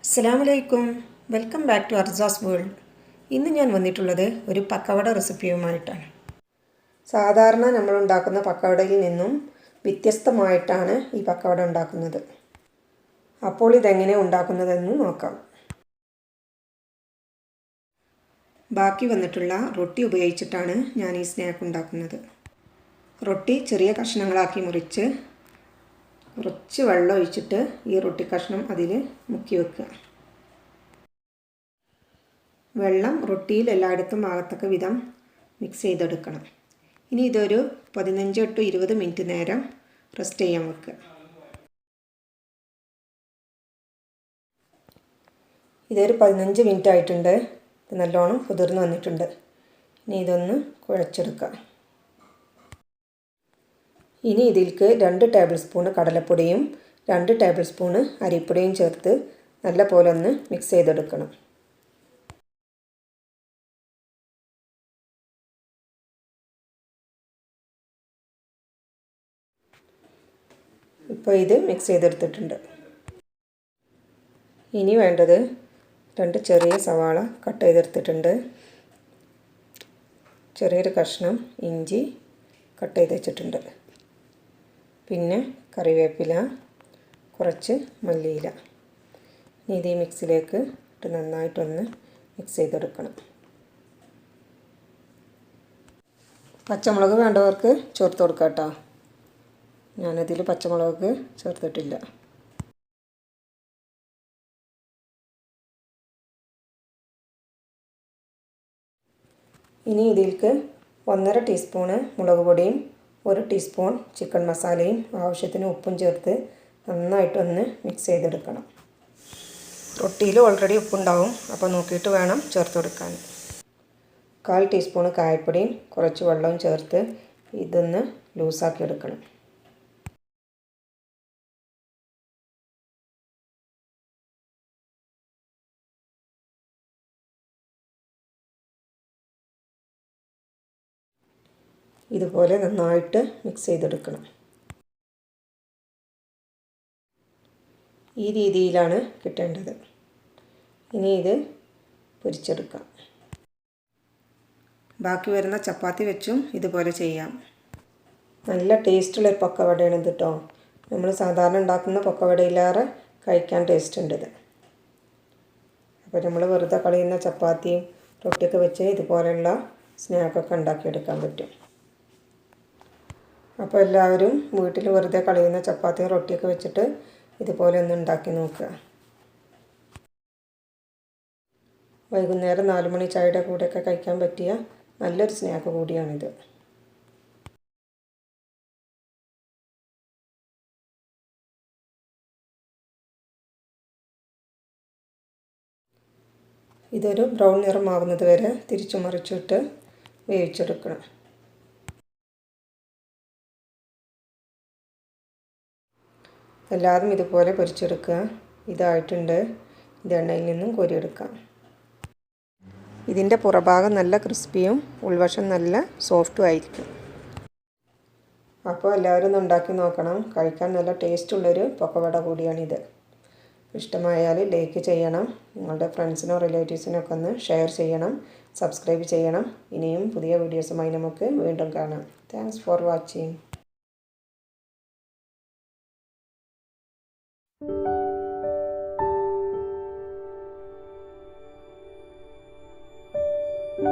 അസ്സലാമലൈക്കും, welcome back to അർസാസ് world. ഇന്ന് ഞാൻ വന്നിട്ടുള്ളത് ഒരു പക്കവട റെസിപ്പിയുമായിട്ടാണ്. സാധാരണ നമ്മൾ ഉണ്ടാക്കുന്ന പക്കവടയിൽ നിന്നും വ്യത്യസ്തമായിട്ടാണ് ഈ പക്കവട ഉണ്ടാക്കുന്നത്. അപ്പോൾ ഇതെങ്ങനെ ഉണ്ടാക്കുന്നതെന്ന് നോക്കാം. ബാക്കി വന്നിട്ടുള്ള റൊട്ടി ഉപയോഗിച്ചിട്ടാണ് ഞാൻ ഈ സ്നാക്ക് ഉണ്ടാക്കുന്നത്. റൊട്ടി ചെറിയ കഷ്ണങ്ങളാക്കി മുറിച്ച് കുറച്ച് വെള്ളം ഒഴിച്ചിട്ട് ഈ റൊട്ടി കഷ്ണം അതിൽ മുക്കി വെക്കുക. വെള്ളം റൊട്ടിയിൽ എല്ലായിടത്തും ആകത്തക്ക വിധം മിക്സ് ചെയ്തെടുക്കണം. ഇനി ഇതൊരു 15 to 20 മിനിറ്റ് നേരം റെസ്റ്റ് ചെയ്യാൻ വെക്കുക. ഇതൊരു 15 മിനിറ്റ് ആയിട്ടുണ്ട്. ഇത് നല്ലോണം കുതിർന്ന് വന്നിട്ടുണ്ട്. ഇനി ഇതൊന്ന് കുഴച്ചെടുക്കുക. ഇനി ഇതിലേക്ക് 2 ടേബിൾ സ്പൂൺ കടലപ്പൊടിയും 2 ടേബിൾ സ്പൂൺ അരിപ്പൊടിയും ചേർത്ത് നല്ല പോലെ ഒന്ന് മിക്സ് ചെയ്തെടുക്കണം. ഇപ്പോൾ ഇത് മിക്സ് ചെയ്തെടുത്തിട്ടുണ്ട്. ഇനി വേണ്ടത് 2 ചെറിയ സവാള കട്ട് ചെയ്തെടുത്തിട്ടുണ്ട്. ചെറിയൊരു കഷ്ണം ഇഞ്ചി കട്ട് ചെയ്ത് വെച്ചിട്ടുണ്ട്. പിന്നെ കറിവേപ്പില, കുറച്ച് മല്ലിയില. ഇനി ഇത് ഈ മിക്സിയിലേക്ക് ഇട്ട് നന്നായിട്ടൊന്ന് മിക്സ് ചെയ്തെടുക്കണം. പച്ചമുളക് വേണ്ടവർക്ക് ചേർത്ത് കൊടുക്കാം കേട്ടോ. ഞാനതിൽ പച്ചമുളക് ചേർത്തിട്ടില്ല. ഇനി ഇതിലേക്ക് 1.5 ടീസ്പൂണ് മുളക് പൊടിയും 1 ടീസ്പൂൺ ചിക്കൻ മസാലയും ആവശ്യത്തിന് ഉപ്പും ചേർത്ത് നന്നായിട്ടൊന്ന് മിക്സ് ചെയ്തെടുക്കണം. റൊട്ടിയിൽ ഓൾറെഡി ഉപ്പുണ്ടാവും, അപ്പോൾ നോക്കിയിട്ട് വേണം ചേർത്ത് കൊടുക്കാൻ. 1/4 ടീസ്പൂണ് കായപ്പൊടിയും കുറച്ച് വെള്ളവും ചേർത്ത് ഇതൊന്ന് ലൂസാക്കി എടുക്കണം. ഇതുപോലെ നന്നായിട്ട് മിക്സ് ചെയ്തെടുക്കണം. ഈ രീതിയിലാണ് കിട്ടേണ്ടത്. ഇനി ഇത് പൊരിച്ചെടുക്കാം. ബാക്കി വരുന്ന ചപ്പാത്തി വെച്ചും ഇതുപോലെ ചെയ്യാം. നല്ല ടേസ്റ്റുള്ളൊരു പക്കവടയാണ് ഇത് കേട്ടോ. നമ്മൾ സാധാരണ ഉണ്ടാക്കുന്ന പക്കവടയിലേറെ കഴിക്കാൻ ടേസ്റ്റ് ഉണ്ട് ഇത്. അപ്പോൾ നമ്മൾ വെറുതെ കളയുന്ന ചപ്പാത്തിയും റൊട്ടിയൊക്കെ വെച്ച് ഇതുപോലെയുള്ള സ്നാക്കൊക്കെ ഉണ്ടാക്കിയെടുക്കാൻ പറ്റും. അപ്പോൾ എല്ലാവരും വീട്ടിൽ വെറുതെ കളയുന്ന ചപ്പാത്തിയും റൊട്ടിയൊക്കെ വെച്ചിട്ട് ഇതുപോലെ ഒന്ന് ഉണ്ടാക്കി നോക്കുക. വൈകുന്നേരം 4 മണി ചായയുടെ കൂടെയൊക്കെ കഴിക്കാൻ പറ്റിയ നല്ലൊരു സ്നാക്ക് കൂടിയാണിത്. ഇതൊരു ബ്രൗൺ നിറമാവുന്നത് വരെ തിരിച്ചു മറിച്ചിട്ട് വേവിച്ചെടുക്കണം. എല്ലാതും ഇതുപോലെ പൊരിച്ചെടുക്കുക. ഇതായിട്ടുണ്ട്. ഇത് എണ്ണയിൽ നിന്നും കോരിയെടുക്കാം. ഇതിൻ്റെ പുറഭാഗം നല്ല ക്രിസ്പിയും ഉൾവശം നല്ല സോഫ്റ്റും ആയിരിക്കും. അപ്പോൾ എല്ലാവരും ഒന്ന് ഉണ്ടാക്കി നോക്കണം. കഴിക്കാൻ നല്ല ടേസ്റ്റുള്ളൊരു പക്കവട കൂടിയാണിത്. ഇഷ്ടമായാൽ ലൈക്ക് ചെയ്യണം. നിങ്ങളുടെ ഫ്രണ്ട്സിനോ റിലേറ്റീവ്സിനോ ഒക്കെ ഒന്ന് ഷെയർ ചെയ്യണം. സബ്സ്ക്രൈബ് ചെയ്യണം. ഇനിയും പുതിയ വീഡിയോസുമായി നമുക്ക് വീണ്ടും കാണാം. Thanks for watching.